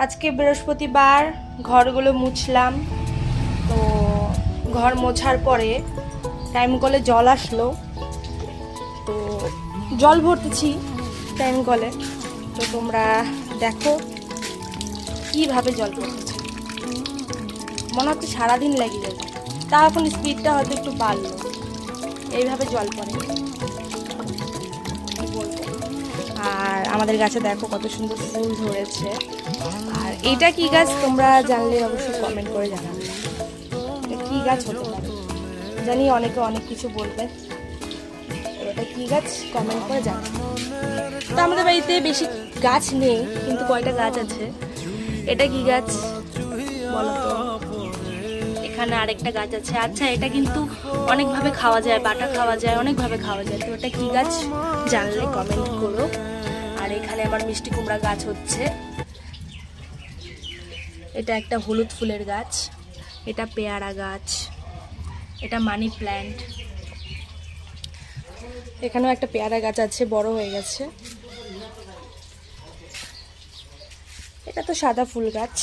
আজকে বৃহস্পতিবার, ঘরগুলো মুছলাম। তো ঘর মোছার পরে টাইম কলে জল আসলো, তো জল ভরতেছি টাইম কলে। তো তোমরা দেখো কিভাবে জল পড়তেছে, মনে হচ্ছে সারাদিন লেগে যাবে। তা এখন স্পিডটা হয়তো একটু বাড়লো, এইভাবে জল পড়ে, কি বলবো। আর আমাদের গাছে দেখো কত সুন্দর ফুল ধরেছে। আর এটা কি গাছ তোমরা জানলে অবশ্যই কমেন্ট করে জানাবে, এটা কি গাছ হতে পারে। জানি অনেকে অনেক কিছু বলবে, এটা কি গাছ কমেন্ট করে জানাবে। তো আমাদের বাড়িতে বেশি গাছ নেই, কিন্তু কয়টা গাছ আছে। এটা কি গাছ বলো তো? এখানে আরেকটা গাছ আছে। আচ্ছা, এটা কিন্তু অনেকভাবে খাওয়া যায়, বাটা খাওয়া যায়, অনেকভাবে খাওয়া যায়। তো এটা কি গাছ জানলে কমেন্ট করো। আর এখানে আমার মিষ্টি কুমড়া গাছ হচ্ছে। এটা একটা হলুদ ফুলের গাছ, এটা পেয়ারা গাছ, এটা মানি প্ল্যান্ট। এখানেও একটা পেয়ারা গাছ আছে, বড় হয়ে গেছে। এটা তো সাদা ফুল গাছ।